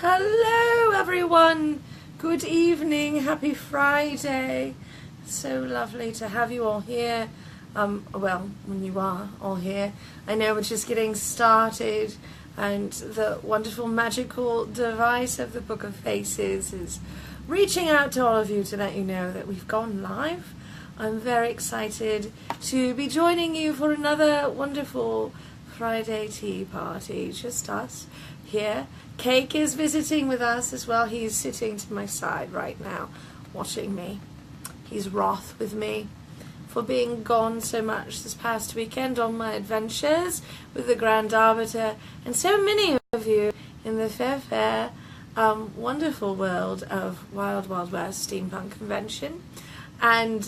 Hello everyone, good evening, happy Friday. So lovely to have you all here. Well, when you are all here, I know we're just getting started, and the wonderful magical device of the Book of Faces is reaching out to all of you to let you know that we've gone live. I'm very excited to be joining you for another wonderful Friday tea party, just us here. Cake is visiting with us as well. He's sitting to my side right now, watching me. He's wroth with me for being gone so much this past weekend on my adventures with the Grand Arbiter and so many of you in the fair, wonderful world of Wild Wild West Steampunk Convention. And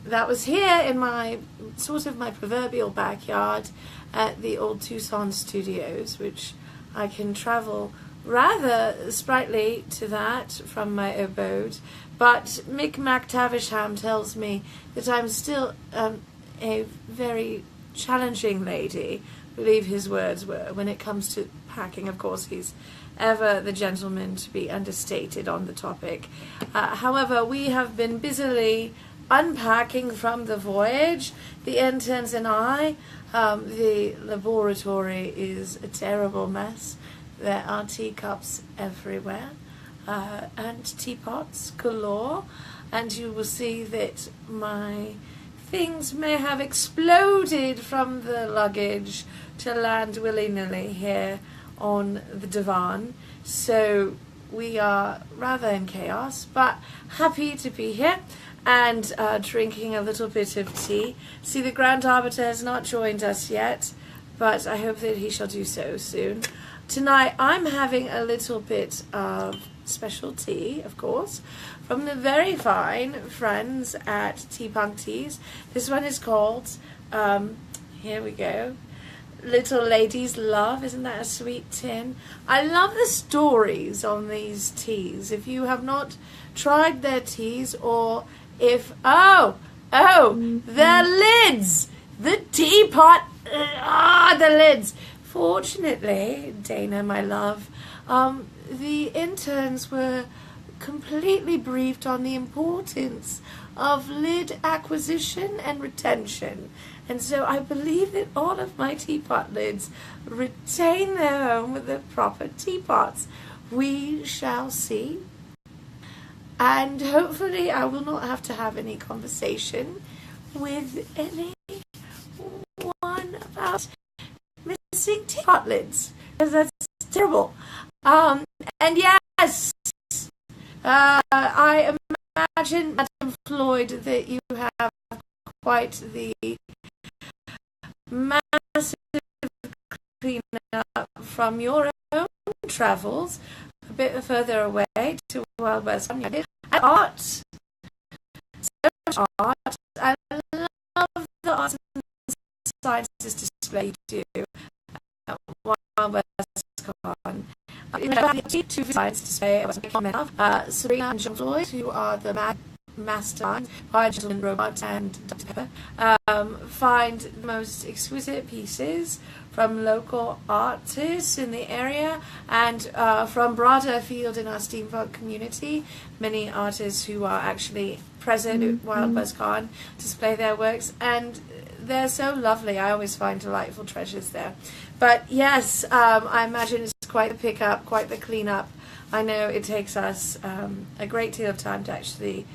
that was here in my proverbial backyard at the old Tucson studios, which I can travel rather sprightly to that from my abode. But Mick MacTavisham tells me that I'm still a very challenging lady, I believe his words were, when it comes to packing. Of course, he's ever the gentleman to be understated on the topic. However, we have been busily unpacking from the voyage, the interns and I. The laboratory is a terrible mess. There are teacups everywhere, and teapots galore, and you will see that my things may have exploded from the luggage to land willy-nilly here on the divan. So we are rather in chaos, but happy to be here and drinking a little bit of tea. See, the Grand Arbiter has not joined us yet, but I hope that he shall do so soon. Tonight I'm having a little bit of special tea, of course, from the very fine friends at Teapunk Teas. This one is called, here we go, Little Lady's Love. Isn't that a sweet tin? I love the stories on these teas. If you have not tried their teas, or if, their lids, the teapot, the lids. Fortunately, Dana, my love, the interns were completely briefed on the importance of lid acquisition and retention. And so I believe that all of my teapot lids retain their home with the proper teapots. We shall see. And hopefully I will not have to have any conversation with anyone about missing teapot lids, because that's terrible. And yes, I imagine, Madam Floyd, that you have quite the massive cleanup from your own travels, a bit further away to Wild West. And art, so much art. I love the arts and sciences display you do at Wild West Con. Two science display I was making of Sabrina and John Floyd, who are the masterminds behind Gentleman Robot and Dr. Pepper, find the most exquisite pieces from local artists in the area and from broader field in our steampunk community. Many artists who are actually present at Wild West Con display their works, and they're so lovely. I always find delightful treasures there. But yes, I imagine it's quite the pickup, quite the cleanup. I know it takes us a great deal of time to actually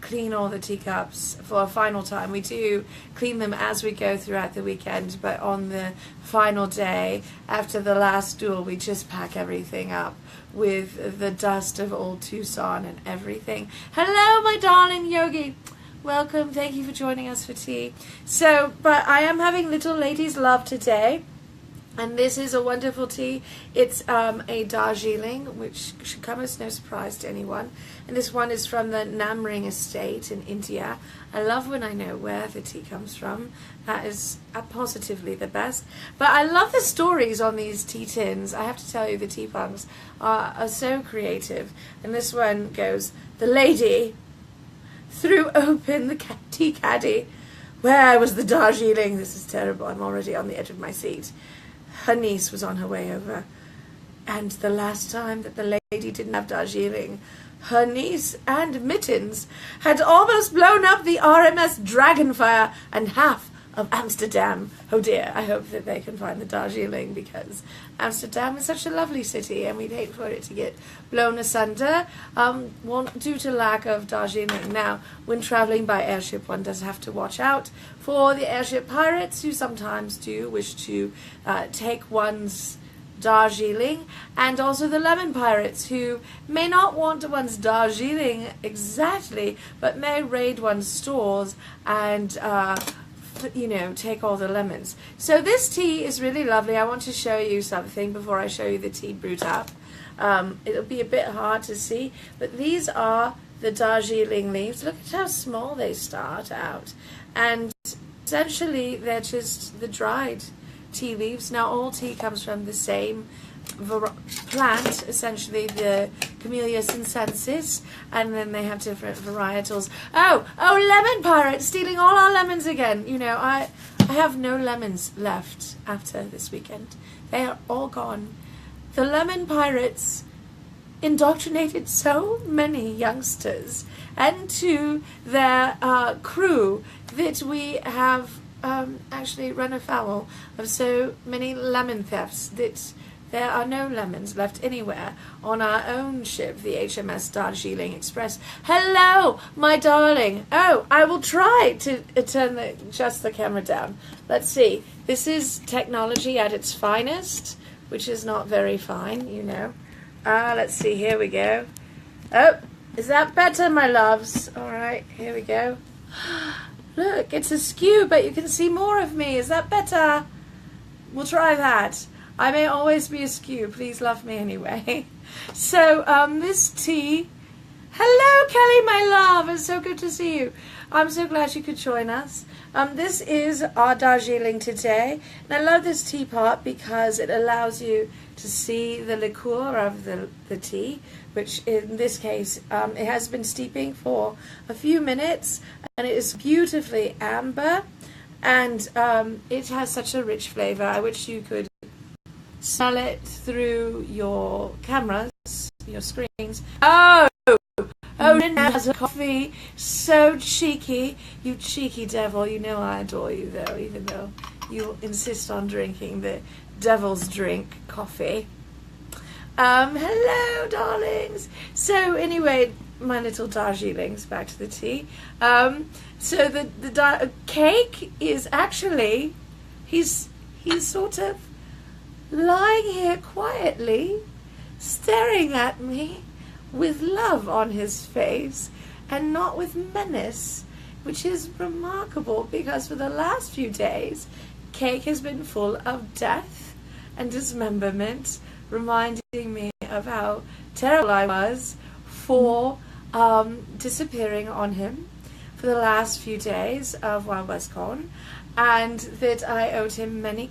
clean all the teacups for a final time. We do clean them as we go throughout the weekend, but on the final day, after the last duel, we just pack everything up with the dust of old Tucson and everything. Hello, my darling Yogi. Welcome. Thank you for joining us for tea. So, but I am having Little Lady's Love today. And this is a wonderful tea. It's a Darjeeling, which should come as no surprise to anyone. And this one is from the Namring estate in India. I love when I know where the tea comes from. That is positively the best. But I love the stories on these tea tins. I have to tell you, the tea punks are so creative. And this one goes, the lady threw open the tea caddy. Where was the Darjeeling? This is terrible. I'm already on the edge of my seat. Her niece was on her way over. And the last time that the lady didn't have Darjeeling, her niece and Mittens had almost blown up the RMS Dragonfire and half of Amsterdam. Oh dear, I hope that they can find the Darjeeling, because Amsterdam is such a lovely city and we'd hate for it to get blown asunder due to lack of Darjeeling. Now, when travelling by airship, one does have to watch out for the airship pirates, who sometimes do wish to take one's Darjeeling, and also the lemon pirates, who may not want one's Darjeeling exactly, but may raid one's stores and take all the lemons. So this tea is really lovely. I want to show you something before I show you the tea brewed up. It'll be a bit hard to see, but these are the Darjeeling leaves. Look at how small they start out, and essentially they're just the dried tea leaves. Now all tea comes from the same plant, essentially the Camellia sinensis, and then they have different varietals. Oh, lemon pirate stealing all our lemons again. I have no lemons left after this weekend. They are all gone. The lemon pirates indoctrinated so many youngsters and to their crew that we have actually run afoul of so many lemon thefts that there are no lemons left anywhere on our own ship, the HMS Darjeeling Express. Hello, my darling. Oh, I will try to turn just the camera down. Let's see. This is technology at its finest, which is not very fine, let's see. Here we go. Oh, is that better, my loves? All right, here we go. Look, it's askew, but you can see more of me. Is that better? We'll try that. I may always be askew. Please love me anyway. So, this tea... Hello, Kelly, my love. It's so good to see you. I'm so glad you could join us. This is our Darjeeling today. And I love this teapot because it allows you to see the liqueur of the tea, which in this case, it has been steeping for a few minutes, and it is beautifully amber, and it has such a rich flavor. I wish you could smell it through your cameras, your screens. Oh, Nina has a coffee. So cheeky. You cheeky devil. I adore you, though, even though you insist on drinking the devil's drink, coffee. Hello, darlings. So, anyway, my little Darjeelings, back to the tea. So, the cake is actually, he's sort of lying here quietly, staring at me with love on his face and not with menace, which is remarkable because for the last few days, Cake has been full of death and dismemberment, reminding me of how terrible I was for disappearing on him for the last few days of while I was gone, and that I owed him many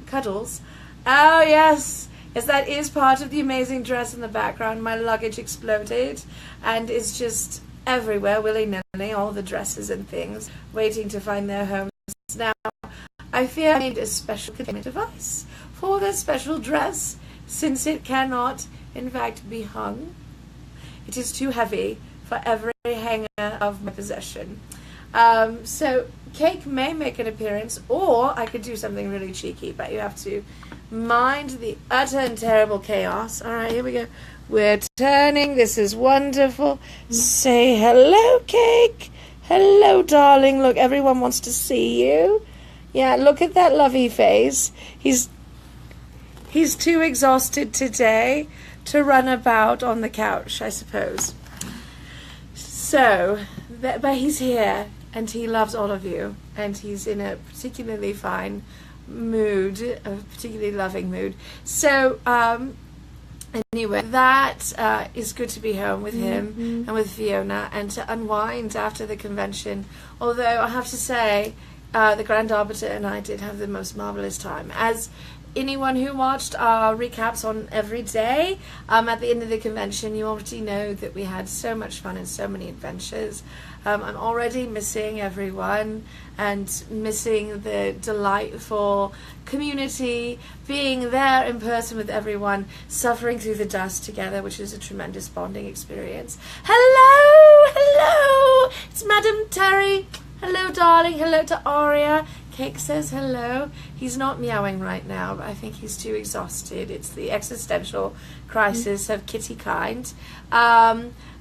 cuddles. Oh, yes, that is part of the amazing dress in the background. My luggage exploded and is just everywhere, willy-nilly, all the dresses and things, waiting to find their homes. Now, I fear I need a special containment device for the special dress, since it cannot, in fact, be hung. It is too heavy for every hanger of my possession. So, Cake may make an appearance, or I could do something really cheeky, but you have to mind the utter and terrible chaos. All right, here we go. We're turning. This is wonderful. Say hello, Cake. Hello, darling. Look, everyone wants to see you. Yeah, look at that lovely face. He's too exhausted today to run about on the couch, I suppose. So, but he's here, and he loves all of you, and he's in a particularly fine mood, a particularly loving mood. So, anyway, that is good to be home with him and with Fiona, and to unwind after the convention. Although I have to say, the Grand Arbiter and I did have the most marvellous time. As anyone who watched our recaps on every day at the end of the convention, you already know that we had so much fun and so many adventures. I'm already missing everyone and missing the delightful community, being there in person with everyone, suffering through the dust together, which is a tremendous bonding experience. Hello, hello, it's Madame Terry. Hello, darling. Hello to Aria. Cake says hello. He's not meowing right now, but I think he's too exhausted. It's the existential crisis of kitty kind.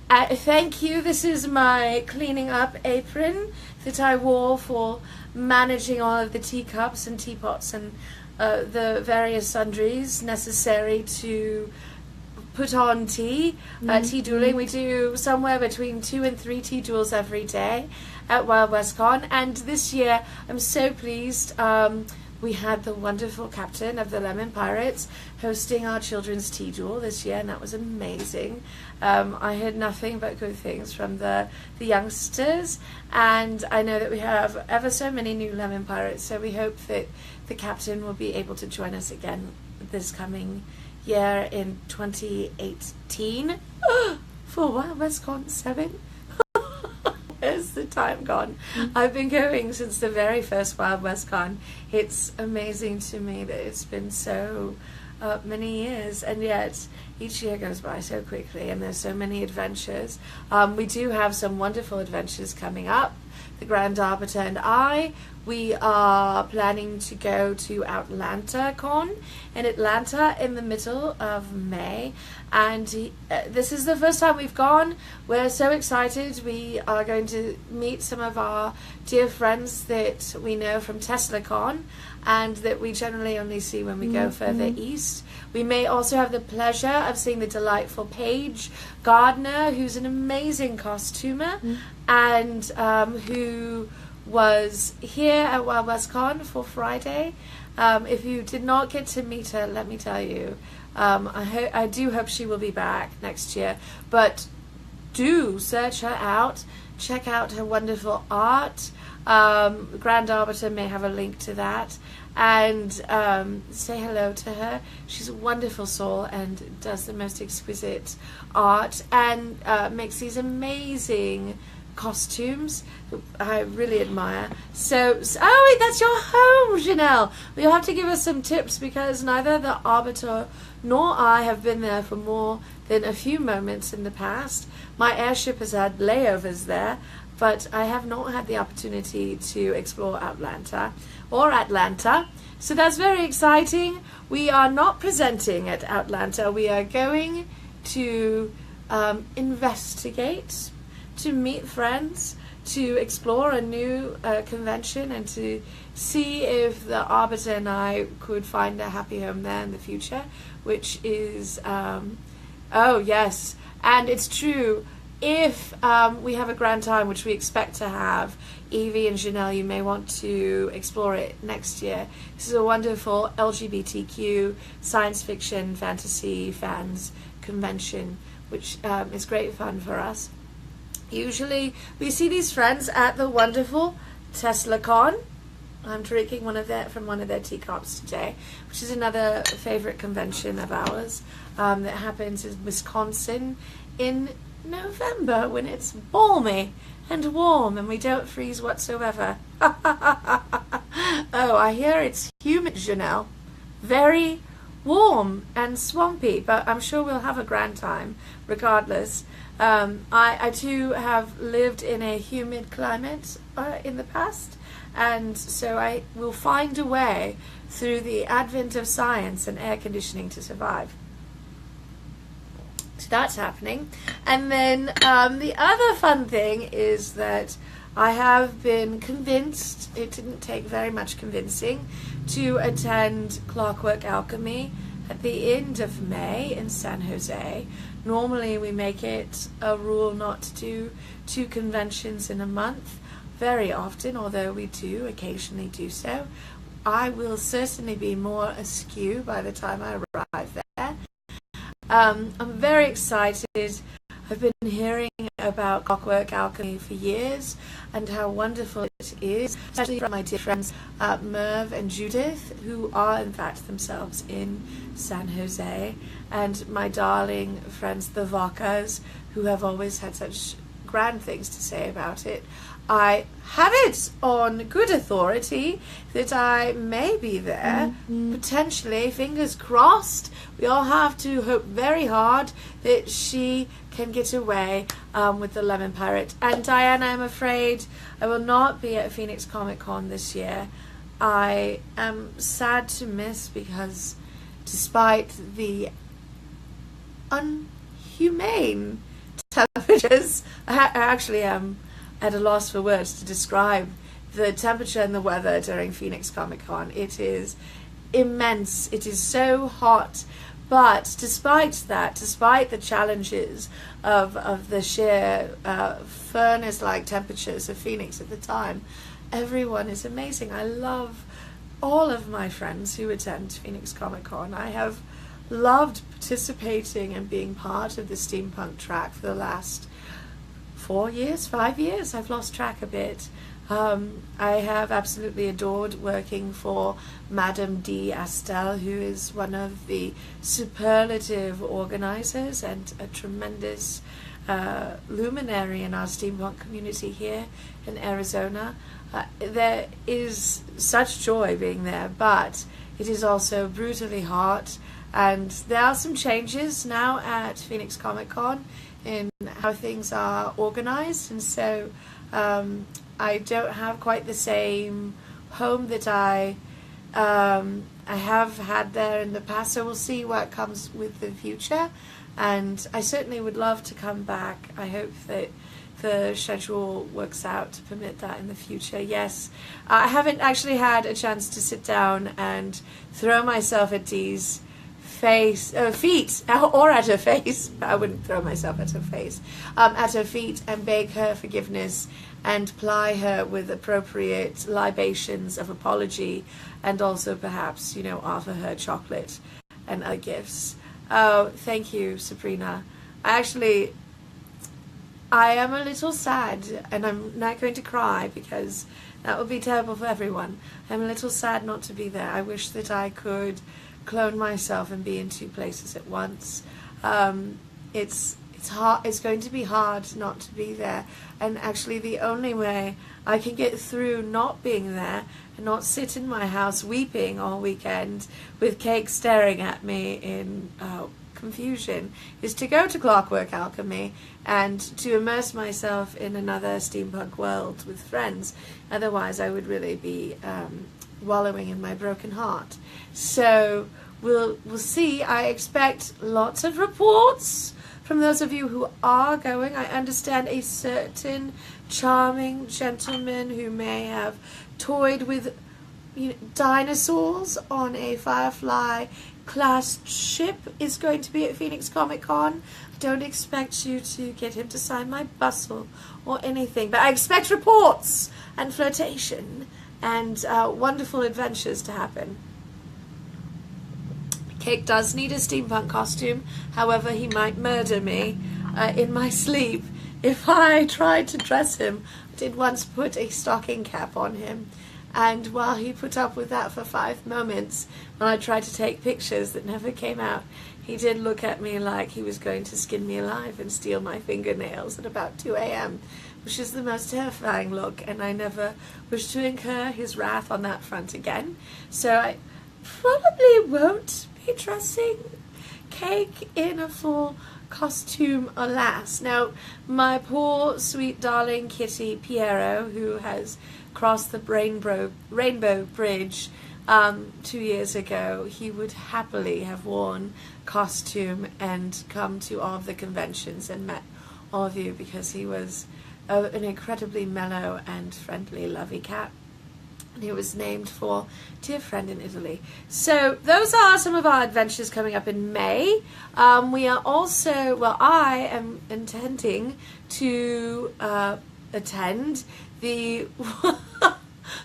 Thank you. This is my cleaning up apron that I wore for managing all of the teacups and teapots and the various sundries necessary to put on tea. Tea dueling. We do somewhere between 2 and 3 tea duels every day at Wild West Con, and this year I'm so pleased. We had the wonderful captain of the Lemon Pirates hosting our children's tea duel this year, and that was amazing. I heard nothing but good things from the youngsters, and I know that we have ever so many new Lemon Pirates, so we hope that the captain will be able to join us again this coming year in 2018 for Wild West Con 7. Where's the time gone? I've been going since the very first Wild West Con. It's amazing to me that it's been so many years, and yet each year goes by so quickly, and there's so many adventures. We do have some wonderful adventures coming up. The Grand Arbiter and I, we are planning to go to Atlanta Con in Atlanta in the middle of May, and this is the first time we've gone. We're so excited. We are going to meet some of our dear friends that we know from TeslaCon and that we generally only see when we go further east. We may also have the pleasure of seeing the delightful Paige Gardner, who's an amazing costumer and who was here at Wild West Con for Friday. If you did not get to meet her, let me tell you, I do hope she will be back next year. But do search her out. Check out her wonderful art. Grand Arbiter may have a link to that. And say hello to her. She's a wonderful soul and does the most exquisite art and makes these amazing costumes I really admire. So oh wait, that's your home, Janelle. Well, you'll have to give us some tips because neither the Arbiter nor I have been there for more than a few moments in the past. My airship has had layovers there, but I have not had the opportunity to explore Atlanta. So that's very exciting. We are not presenting at Atlanta. We are going to investigate, to meet friends, to explore a new convention, and to see if the Arbiter and I could find a happy home there in the future, which is, oh yes, and it's true, if we have a grand time, which we expect to have, Evie and Janelle, you may want to explore it next year. This is a wonderful LGBTQ science fiction fantasy fans convention, which is great fun for us. Usually we see these friends at the wonderful TeslaCon. I'm drinking from one of their teacups today, which is another favorite convention of ours that happens in Wisconsin in November when it's balmy and warm and we don't freeze whatsoever. Oh, I hear it's humid, Janelle. Very warm and swampy, but I'm sure we'll have a grand time regardless. I too have lived in a humid climate in the past, and so I will find a way through the advent of science and air conditioning to survive. So that's happening. And then the other fun thing is that I have been convinced, it didn't take very much convincing, to attend Clockwork Alchemy at the end of May in San Jose. Normally we make it a rule not to do 2 conventions in a month very often, although we do occasionally do so. I will certainly be more askew by the time I arrive there. I'm very excited. I've been hearing about Clockwork Alchemy for years and how wonderful it is, especially from my dear friends Merv and Judith, who are in fact themselves in San Jose, and my darling friends the Vakas, who have always had such grand things to say about it. I have it on good authority that I may be there, potentially, fingers crossed. We all have to hope very hard that she can get away with the Lemon Pirate. And Diana, I'm afraid I will not be at Phoenix Comic Con this year. I am sad to miss, because despite the unhumane temperatures, I actually am at a loss for words to describe the temperature and the weather during Phoenix Comic Con. It is immense. It is so hot. But despite that, despite the challenges of the sheer furnace-like temperatures of Phoenix at the time, everyone is amazing. I love all of my friends who attend Phoenix Comic Con. I have loved participating and being part of the steampunk track for the last 4 years, 5 years. I've lost track a bit. I have absolutely adored working for Madame Askew, who is one of the superlative organizers and a tremendous luminary in our steampunk community here in Arizona. There is such joy being there, but it is also brutally hot, and there are some changes now at Phoenix Comic Con in how things are organized, and so I don't have quite the same home that I have had there in the past, so we'll see what comes with the future. And I certainly would love to come back. I hope that the schedule works out to permit that in the future. Yes, I haven't actually had a chance to sit down and throw myself at Dee's feet, or at her face. I wouldn't throw myself at her face. At her feet, and beg her forgiveness and ply her with appropriate libations of apology, and also perhaps, offer her chocolate and other gifts. Oh, thank you, Sabrina. I am a little sad, and I'm not going to cry because that would be terrible for everyone. I'm a little sad not to be there. I wish that I could clone myself and be in 2 places at once. It's hard. It's going to be hard not to be there, and actually the only way I can get through not being there and not sit in my house weeping all weekend with cake staring at me in confusion is to go to Clockwork Alchemy and to immerse myself in another steampunk world with friends. Otherwise I would really be wallowing in my broken heart. So we'll see. I expect lots of reports from those of you who are going. I understand a certain charming gentleman who may have toyed with dinosaurs on a Firefly class ship is going to be at Phoenix Comic Con. I don't expect you to get him to sign my bustle or anything, but I expect reports and flirtation and wonderful adventures to happen. Cake does need a steampunk costume, however he might murder me in my sleep if I tried to dress him. I did once put a stocking cap on him, and while he put up with that for 5 moments when I tried to take pictures that never came out, he did look at me like he was going to skin me alive and steal my fingernails at about 2 a.m, which is the most terrifying look, and I never wish to incur his wrath on that front again. So I probably won't be dressing Cake in a full costume, alas. Now, my poor, sweet, darling kitty Piero, who has crossed the Rainbow Bridge 2 years ago, he would happily have worn costume and come to all of the conventions and met all of you, because he was an incredibly mellow and friendly, lovey cat. And he was named for a dear friend in Italy. So those are some of our adventures coming up in May. We are also, well, I am intending to attend the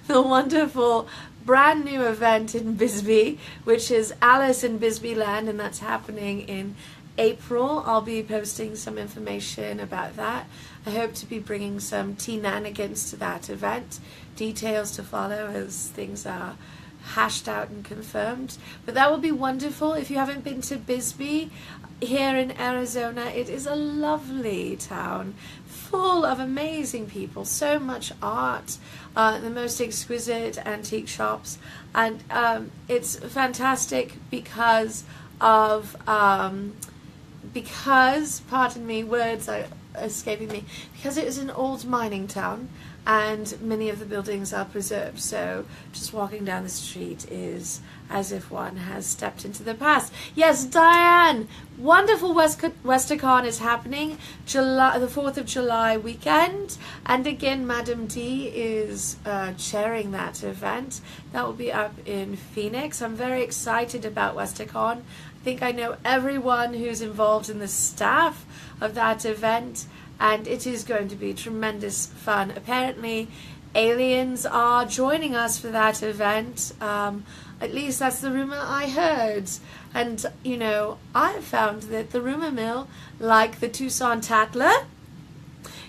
the wonderful brand new event in Bisbee, which is Alice in Bisbee Land, and that's happening in April, I'll be posting some information about that. I hope to be bringing some tea nanigans to that event. Details to follow as things are hashed out and confirmed. But that will be wonderful. If you haven't been to Bisbee here in Arizona, it is a lovely town full of amazing people, so much art, the most exquisite antique shops, and it's fantastic because of pardon me, words are escaping me, because it is an old mining town and many of the buildings are preserved, so just walking down the street is as if one has stepped into the past. Yes, Diane, wonderful WesterCon is happening the 4th of July weekend, and again Madame D is chairing that event. That will be up in Phoenix. I'm very excited about WesterCon. I think I know everyone who's involved in the staff of that event, and it is going to be tremendous fun. Apparently, aliens are joining us for that event. At least that's the rumor I heard. And, you know, I found that the rumor mill, like the Tucson Tatler,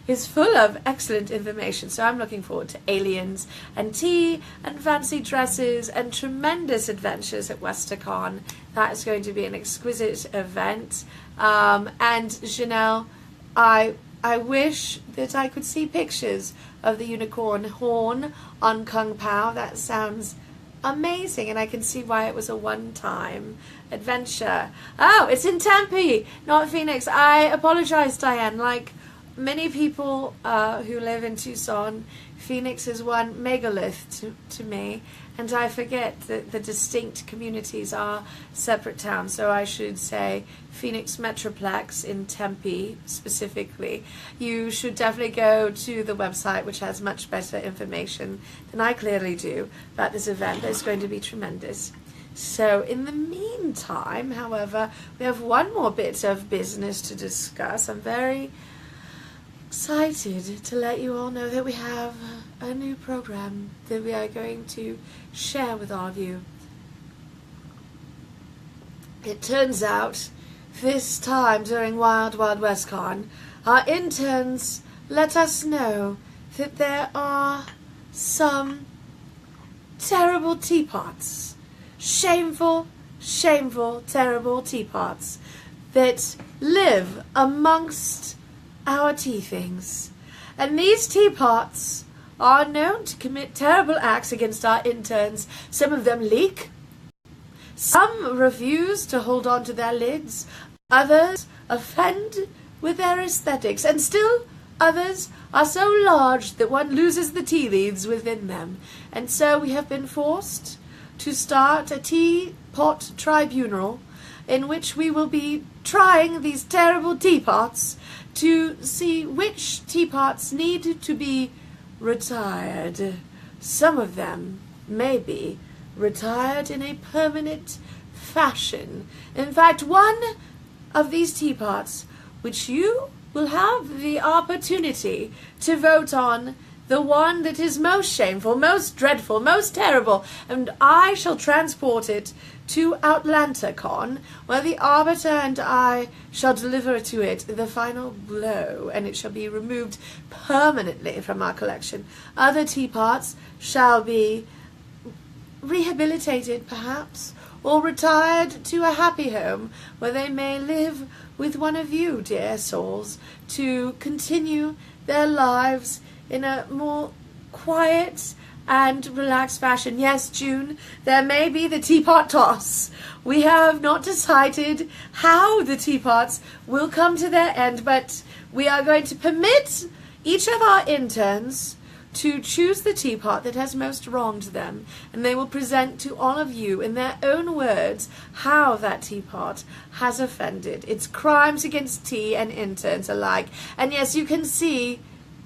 is full of excellent information. So I'm looking forward to aliens and tea and fancy dresses and tremendous adventures at WesterCon. That is going to be an exquisite event. And Janelle, I wish that I could see pictures of the unicorn horn on Kung Pao. That sounds amazing, and I can see why it was a one-time adventure. Oh, it's in Tempe, not Phoenix. I apologize, Diane. Like many people who live in Tucson, Phoenix is one megalith to me, and I forget that the distinct communities are separate towns. So I should say Phoenix Metroplex in Tempe specifically. You should definitely go to the website, which has much better information than I clearly do about this event. That's going to be tremendous. So in the meantime, however, we have one more bit of business to discuss. I'm very excited to let you all know that we have a new program that we are going to share with all of you. It turns out this time during Wild Wild West Con, our interns let us know that there are some terrible teapots, shameful, terrible teapots that live amongst our tea things. And these teapots are known to commit terrible acts against our interns. Some of them leak. Some refuse to hold on to their lids. Others offend with their aesthetics. And still others are so large that one loses the tea leaves within them. And so we have been forced to start a teapot tribunal in which we will be trying these terrible teapots to see which teapots need to be retired. Some of them may be retired in a permanent fashion. In fact, one of these teapots, which you will have the opportunity to vote on, the one that is most shameful, most dreadful, most terrible, and I shall transport it to AtlantaCon, where the Arbiter and I shall deliver to it the final blow, and it shall be removed permanently from our collection. Other teapots shall be rehabilitated, perhaps, or retired to a happy home, where they may live with one of you, dear souls, to continue their lives in a more quiet and relaxed fashion. Yes, June, there may be the teapot toss. We have not decided how the teapots will come to their end, but we are going to permit each of our interns to choose the teapot that has most wronged them, and they will present to all of you in their own words how that teapot has offended, its crimes against tea and interns alike. And yes, you can see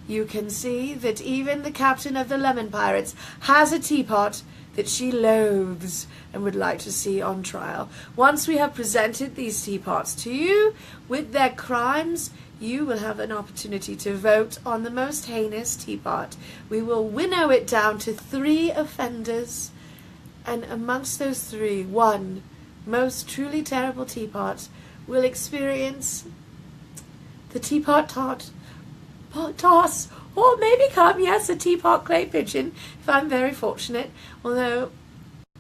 that even the captain of the Lemon Pirates has a teapot that she loathes and would like to see on trial. Once we have presented these teapots to you with their crimes, you will have an opportunity to vote on the most heinous teapot. We will winnow it down to 3 offenders, and amongst those 3, one most truly terrible teapot will experience the teapot toss, or maybe come, yes, a teapot clay pigeon, if I'm very fortunate, although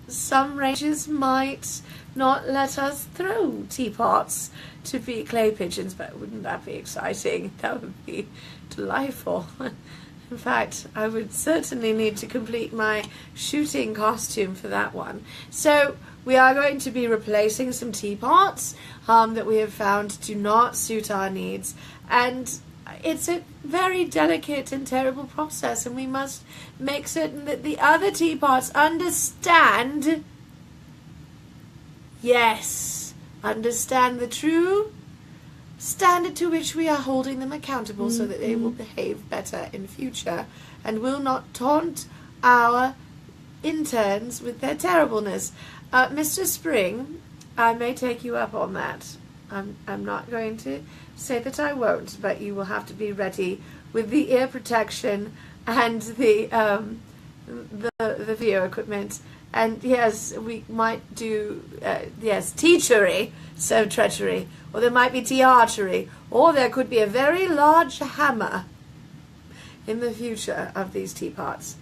some ranges might not let us throw teapots to be clay pigeons, but wouldn't that be exciting? That would be delightful. In fact, I would certainly need to complete my shooting costume for that one. So we are going to be replacing some teapots that we have found do not suit our needs, and it's a very delicate and terrible process, and we must make certain that the other teapots understand, yes, understand the true standard to which we are holding them accountable, so that they will behave better in future and will not taunt our interns with their terribleness. Mr. Spring, I may take you up on that. I'm not going to say that I won't, but you will have to be ready with the ear protection and the video equipment. And yes, we might do yes, teachery, so treachery, or there might be teachery, or there could be a very large hammer in the future of these teapots.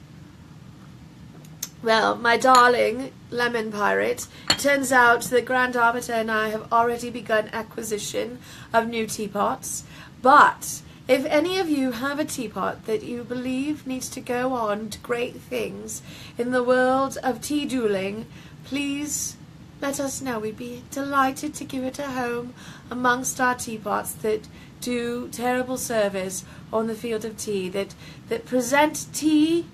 Well, my darling lemon pirate, it turns out that Grand Arbiter and I have already begun acquisition of new teapots, but if any of you have a teapot that you believe needs to go on to great things in the world of tea dueling, please let us know. We'd be delighted to give it a home amongst our teapots that do terrible service on the field of tea, that present tea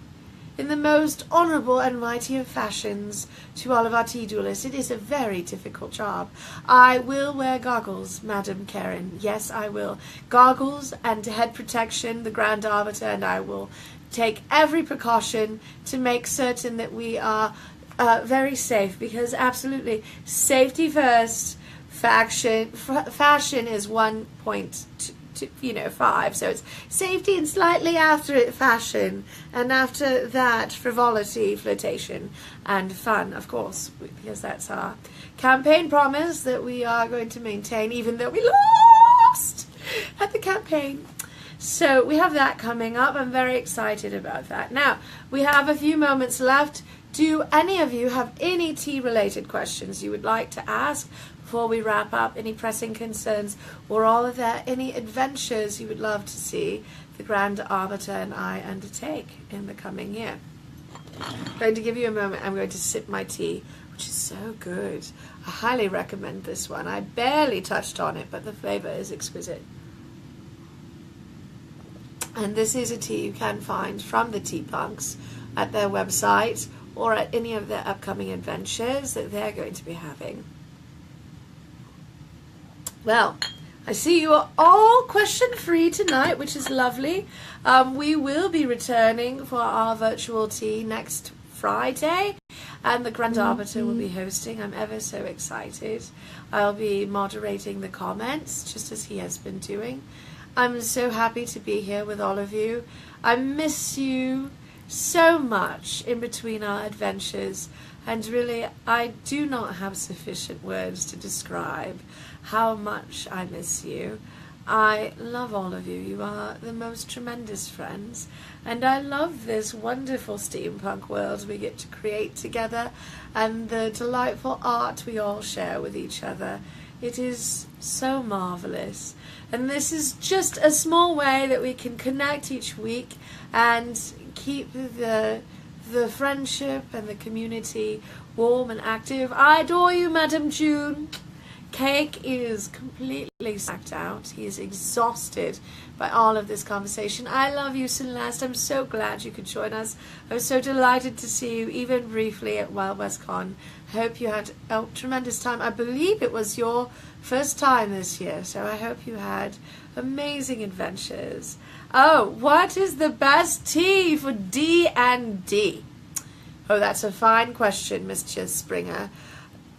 in the most honourable and mighty of fashions to all of our tea duelists. It is a very difficult job. I will wear goggles, Madam Karen. Yes, I will. Goggles and head protection, the Grand Arbiter, and I will take every precaution to make certain that we are very safe, because absolutely, safety first, fashion is 1.5, so it's safety, and slightly after it fashion, and after that frivolity, flirtation, and fun, of course, because that's our campaign promise that we are going to maintain, even though we lost at the campaign. So we have that coming up. I'm very excited about that. Now, we have a few moments left. Do any of you have any tea-related questions you would like to ask before we wrap up? Any pressing concerns, or all of that, any adventures you would love to see the Grand Arbiter and I undertake in the coming year? I'm going to give you a moment. I'm going to sip my tea, which is so good. I highly recommend this one. I barely touched on it, but the flavour is exquisite. And this is a tea you can find from the Tea Punks at their website, or at any of their upcoming adventures that they're going to be having. Well, I see you are all question-free tonight, which is lovely. We will be returning for our virtual tea next Friday, and the Grand Arbiter will be hosting. I'm ever so excited. I'll be moderating the comments, just as he has been doing. I'm so happy to be here with all of you. I miss you so much in between our adventures, and really I do not have sufficient words to describe how much I miss you. I love all of you. You are the most tremendous friends, and I love this wonderful steampunk world we get to create together, and the delightful art we all share with each other. It is so marvelous, and this is just a small way that we can connect each week and keep the friendship and the community warm and active. I adore you, Madam June. Cake is completely sacked out. He is exhausted by all of this conversation. I love you, Celeste. I'm so glad you could join us. I was so delighted to see you, even briefly, at Wild West Con. I hope you had a tremendous time. I believe it was your first time this year, so I hope you had amazing adventures. Oh, what is the best tea for D&D? Oh, that's a fine question, Mr. Springer.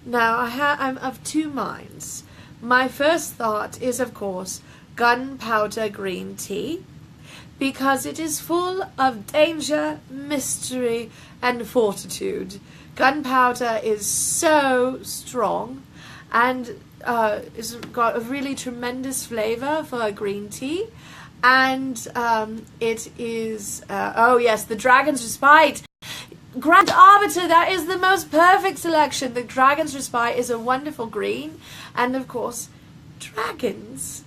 Now, I'm of two minds. My first thought is, of course, gunpowder green tea, because it is full of danger, mystery, and fortitude. Gunpowder is so strong, and is got a really tremendous flavor for a green tea. And it is, oh yes, the Dragon's Respite. Grand Arbiter, that is the most perfect selection. The Dragon's Respite is a wonderful green. And of course, dragons.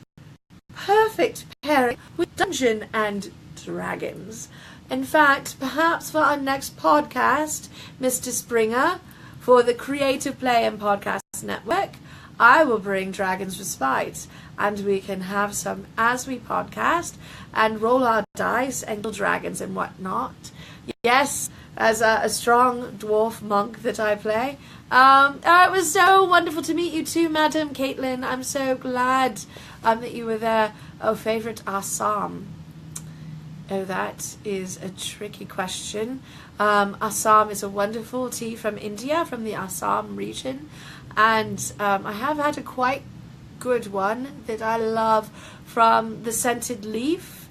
Perfect pairing with Dungeon and Dragons. In fact, perhaps for our next podcast, Mr. Springer, for the Creative Play and Podcast Network, I will bring Dragon's Respite, and we can have some as we podcast and roll our dice and kill dragons and whatnot. Yes, as a strong dwarf monk that I play. It was so wonderful to meet you too, Madam Caitlin. I'm so glad that you were there. Oh, favourite Assam. Oh, that is a tricky question. Assam is a wonderful tea from India, from the Assam region. And I have had a quite good one that I love from the Scented Leaf.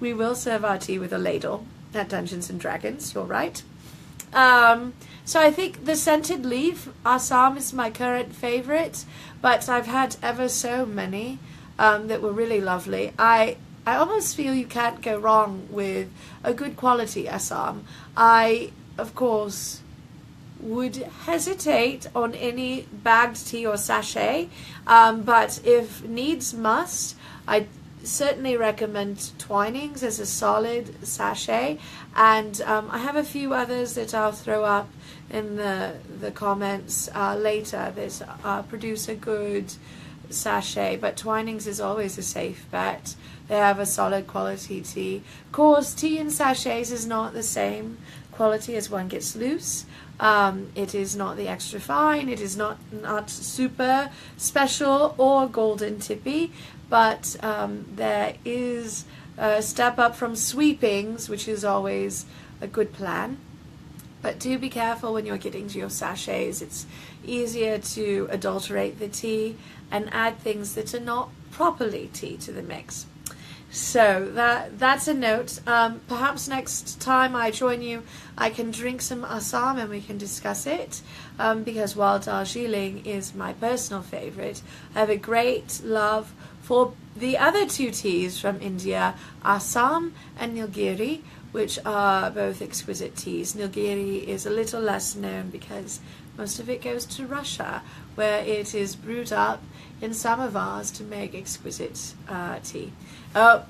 We will serve our tea with a ladle at Dungeons and Dragons, you're right. So I think the Scented Leaf, Assam, is my current favourite, but I've had ever so many that were really lovely. I almost feel you can't go wrong with a good quality Assam. I, of course, would hesitate on any bagged tea or sachet, but if needs must, I certainly recommend Twinings as a solid sachet, and I have a few others that I'll throw up in the comments later that produce a good sachet, but Twinings is always a safe bet. They have a solid quality tea. Of course, tea in sachets is not the same quality as one gets loose. It is not the extra fine, it is not super special or golden tippy, but there is a step up from sweepings, which is always a good plan. But do be careful when you're getting to your sachets. It's easier to adulterate the tea and add things that are not properly tea to the mix. So that's a note. Perhaps next time I join you, I can drink some Assam and we can discuss it, because while Darjeeling is my personal favorite, I have a great love for the other two teas from India, Assam and Nilgiri, which are both exquisite teas. Nilgiri is a little less known because most of it goes to Russia, where it is brewed up in samovars to make exquisite tea. Oh,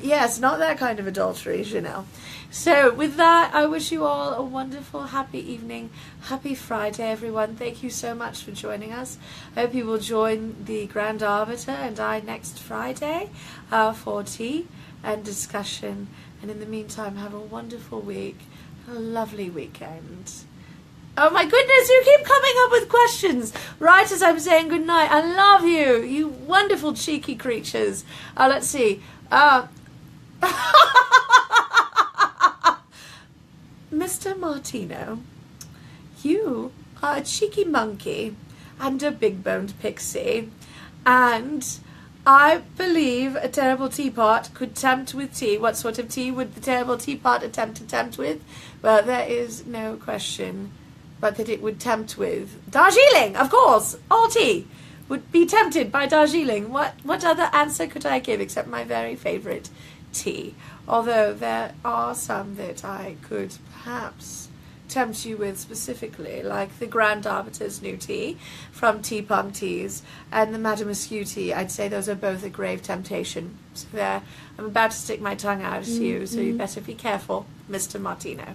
yes, not that kind of adultery, you know. So with that, I wish you all a wonderful, happy evening. Happy Friday, everyone. Thank you so much for joining us. I hope you will join the Grand Arbiter and I next Friday for tea and discussion. And in the meantime, have a wonderful week, a lovely weekend. Oh my goodness, you keep coming up with questions right as I'm saying goodnight. I love you, you wonderful cheeky creatures. Let's see. Mr. Martino, you are a cheeky monkey and a big-boned pixie, and I believe a terrible teapot could tempt with tea. What sort of tea would the terrible teapot attempt to tempt with? Well, there is no question but that it would tempt with Darjeeling, of course. All tea would be tempted by Darjeeling. What other answer could I give except my very favourite tea? Although there are some that I could perhaps tempt you with specifically, like the Grand Arbiter's new tea from Tea Pong Teas and the Madame Askew tea. I'd say those are both a grave temptation. So there, I'm about to stick my tongue out to you, so you better be careful, Mr. Martino.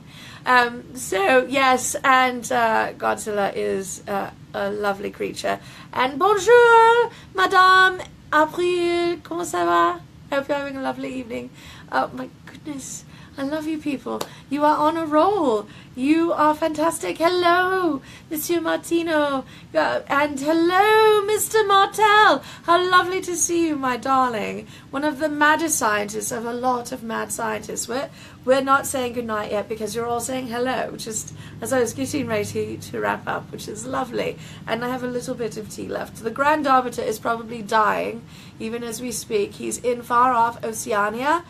So yes, and Godzilla is a lovely creature. And bonjour, Madame April, comment ça va? I hope you're having a lovely evening. Oh my goodness, I love you people. You are on a roll. You are fantastic. Hello, Monsieur Martino. And hello, Mr. Martel. How lovely to see you, my darling. One of the maddest scientists of a lot of mad scientists. We're not saying goodnight yet because you're all saying hello, just as I was getting ready to wrap up, which is lovely. And I have a little bit of tea left. The Grand Arbiter is probably dying, even as we speak. He's in far off Oceania,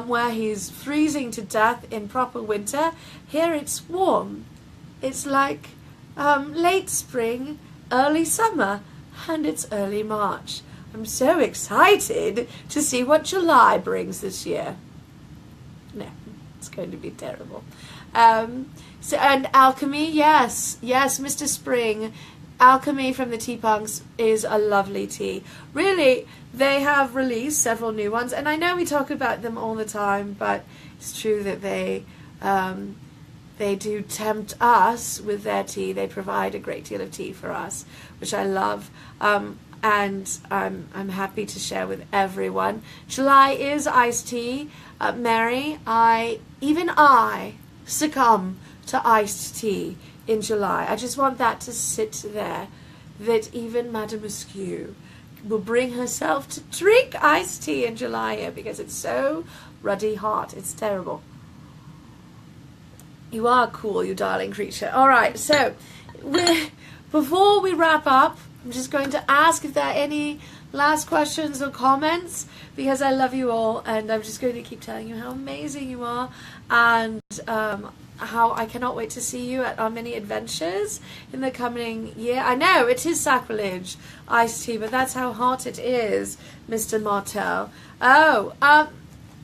where he's freezing to death in proper winter. Here it's warm. It's like late spring, early summer, and it's early March. I'm so excited to see what July brings this year. No, it's going to be terrible. And Alchemy, yes, Mr. Spring. Alchemy from the Tea Punks is a lovely tea. Really, they have released several new ones, and I know we talk about them all the time, but it's true that they do tempt us with their tea. They provide a great deal of tea for us, which I love, and I'm happy to share with everyone. July is iced tea. Mary, I succumb to iced tea in July. I just want that to sit there, that even Madame Askew will bring herself to drink iced tea in July here, because it's so ruddy hot. It's terrible. You are cool, you darling creature. All right, so before we wrap up, I'm just going to ask if there are any last questions or comments, because I love you all, and I'm just going to keep telling you how amazing you are, and how I cannot wait to see you at our many adventures in the coming year. I know it is sacrilege, iced tea, but that's how hot it is, Mr. Martel. Oh,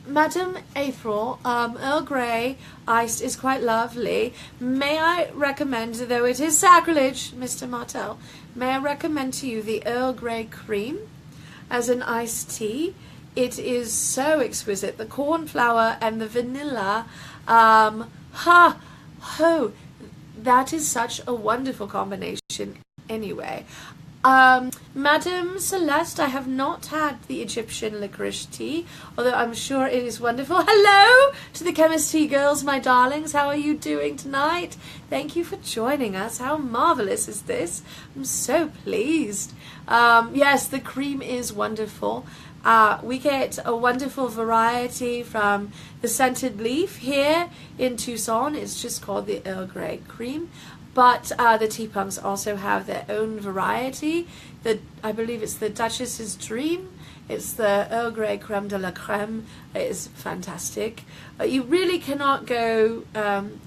Madame April, Earl Grey iced is quite lovely. May I recommend, though it is sacrilege, Mr. Martel, may I recommend to you the Earl Grey cream as an iced tea? It is so exquisite. The cornflower and the vanilla, that is such a wonderful combination anyway. Madame Celeste, I have not had the Egyptian licorice tea, although I'm sure it is wonderful. Hello to the Chemist Tea girls, my darlings. How are you doing tonight? Thank you for joining us. How marvelous is this? I'm so pleased. Yes, the cream is wonderful. We get a wonderful variety from the Scented Leaf here in Tucson. It's just called the Earl Grey cream. But the Tea Punks also have their own variety. I believe it's the Duchess's Dream. It's the Earl Grey Creme de la Creme. It is fantastic. You really cannot go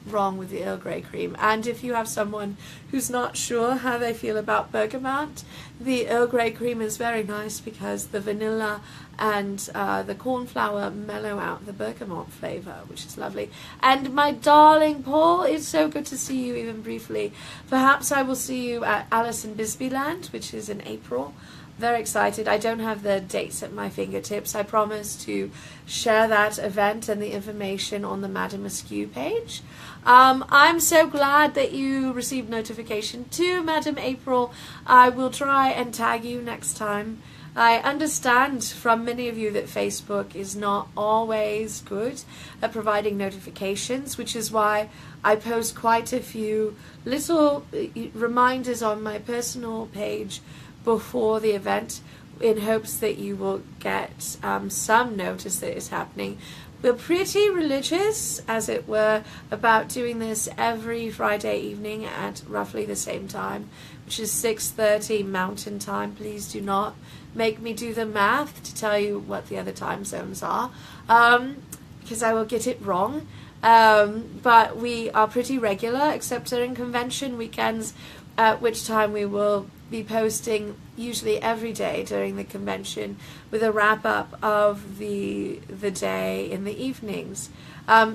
wrong with the Earl Grey cream. And if you have someone who's not sure how they feel about bergamot, the Earl Grey cream is very nice, because the vanilla and the cornflower mellow out the bergamot flavour, which is lovely. And my darling Paul, it's so good to see you even briefly. Perhaps I will see you at Alice in Bisbeeland, which is in April. Very excited. I don't have the dates at my fingertips. I promise to share that event and the information on the Madame Askew page. I'm so glad that you received notification too, Madame April. I will try and tag you next time. I understand from many of you that Facebook is not always good at providing notifications, which is why I post quite a few little reminders on my personal page before the event, in hopes that you will get some notice that it's happening. We're pretty religious, as it were, about doing this every Friday evening at roughly the same time, which is 6:30 Mountain Time. Please do not make me do the math to tell you what the other time zones are, because I will get it wrong. But we are pretty regular, except during convention weekends, at which time we will be posting usually every day during the convention, with a wrap-up of the day in the evenings.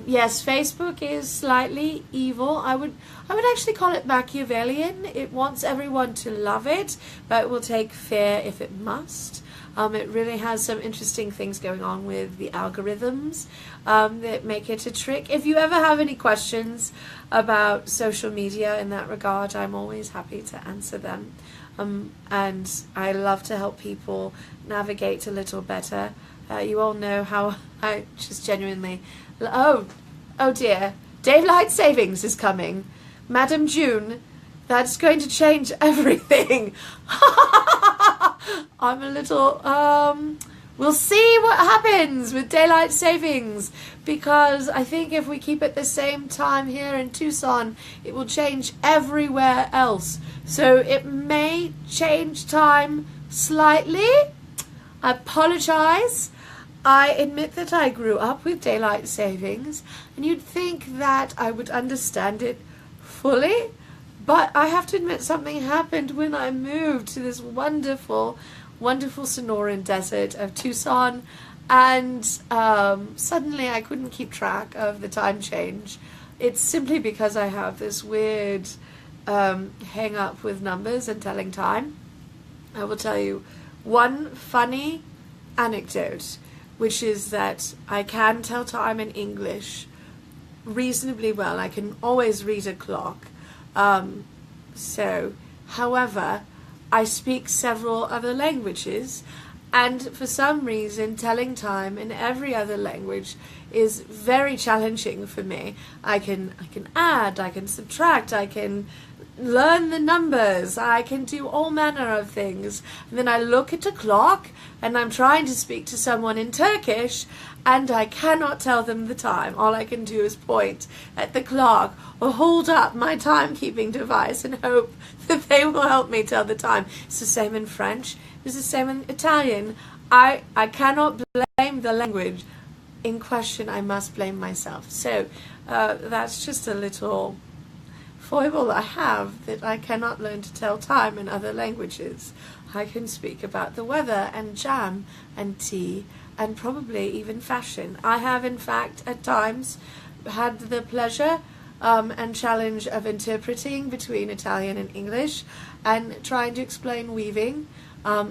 Yes, Facebook is slightly evil. I would actually call it Machiavellian. It wants everyone to love it, but it will take fear if it must. It really has some interesting things going on with the algorithms that make it a trick. If you ever have any questions about social media in that regard, I'm always happy to answer them. And I love to help people navigate a little better. You all know how I just genuinely... Oh dear. Daylight savings is coming. Madam June, that's going to change everything. I'm a little... We'll see what happens with daylight savings, because I think if we keep it the same time here in Tucson, it will change everywhere else. So it may change time slightly. I apologize. I admit that I grew up with daylight savings, and you'd think that I would understand it fully, But I have to admit, something happened when I moved to this wonderful, wonderful Sonoran desert of Tucson, and suddenly I couldn't keep track of the time change. It's simply because I have this weird hang up with numbers and telling time. I will tell you one funny anecdote, which is that I can tell time in English reasonably well. I can always read a clock. However, I speak several other languages, and for some reason telling time in every other language is very challenging for me. I can add, I can subtract, I can learn the numbers, I can do all manner of things. And then I look at a clock and I'm trying to speak to someone in Turkish and I cannot tell them the time. All I can do is point at the clock or hold up my timekeeping device and hope that they will help me tell the time. It's the same in French, it's the same in Italian. I cannot blame the language in question, I must blame myself. So that's just a little foible I have, that I cannot learn to tell time in other languages. I can speak about the weather and jam and tea and probably even fashion. I have in fact at times had the pleasure and challenge of interpreting between Italian and English and trying to explain weaving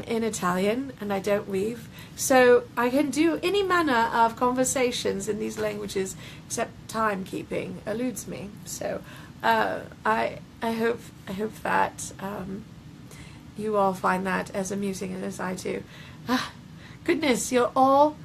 in Italian, and I don't weave. So I can do any manner of conversations in these languages except timekeeping eludes me. So I hope that you all find that as amusing as I do. Goodness, you're all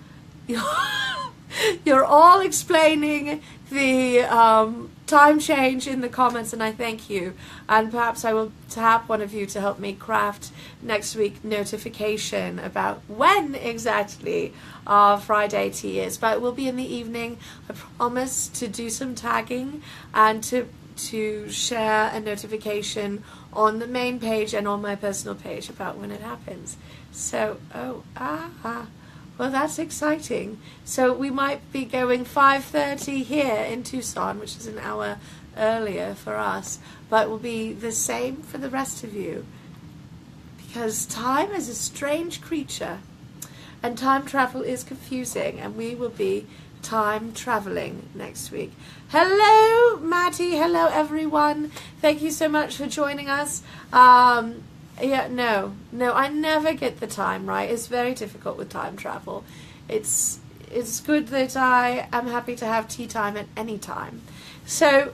explaining the time change in the comments, and I thank you. And perhaps I will tap one of you to help me craft next week notification about when exactly our Friday tea is. But it will be in the evening. I promise to do some tagging and to share a notification on the main page and on my personal page about when it happens. So, well, that's exciting. So we might be going 5:30 here in Tucson, which is an hour earlier for us, but it will be the same for the rest of you, because time is a strange creature and time travel is confusing, and we will be time traveling next week. Hello Matty, hello everyone, thank you so much for joining us. No, I never get the time right. It's very difficult with time travel. It's good that I am happy to have tea time at any time. So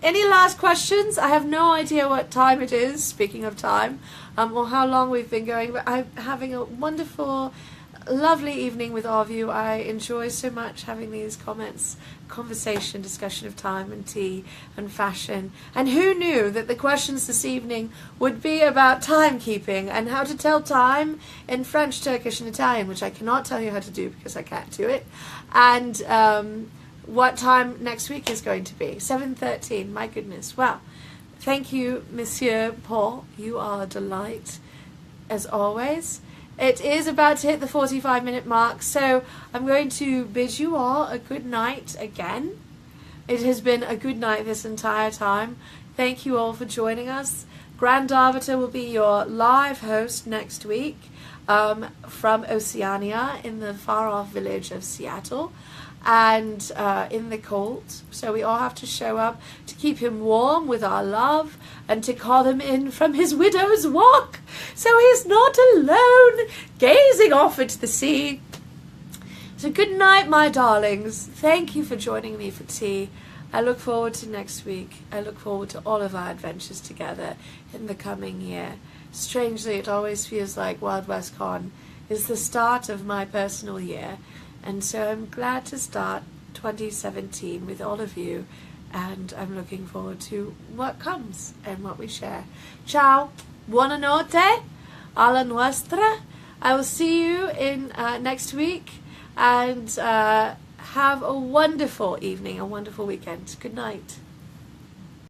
any last questions? I have no idea what time it is, speaking of time, or how long we've been going, but I'm having a wonderful, lovely evening with all of you. I enjoy so much having these comments, conversation, discussion of time and tea and fashion. And who knew that the questions this evening would be about timekeeping and how to tell time in French, Turkish and Italian, which I cannot tell you how to do because I can't do it. And what time next week is going to be. 7:13, my goodness. Well, thank you, Monsieur Paul. You are a delight, as always. It is about to hit the 45-minute mark, so I'm going to bid you all a good night again. It has been a good night this entire time. Thank you all for joining us. Grand Arbiter will be your live host next week from Oceania in the far-off village of Seattle, and in the cold. So we all have to show up to keep him warm with our love and to call him in from his widow's walk, so he's not alone gazing off into the sea. So good night, my darlings. Thank you for joining me for tea. I look forward to next week. I look forward to all of our adventures together in the coming year. Strangely, it always feels like Wild West Con is the start of my personal year. And so I'm glad to start 2017 with all of you, and I'm looking forward to what comes and what we share. Ciao, buonanotte, alla nuestra. I will see you in next week, and have a wonderful evening, a wonderful weekend. Good night.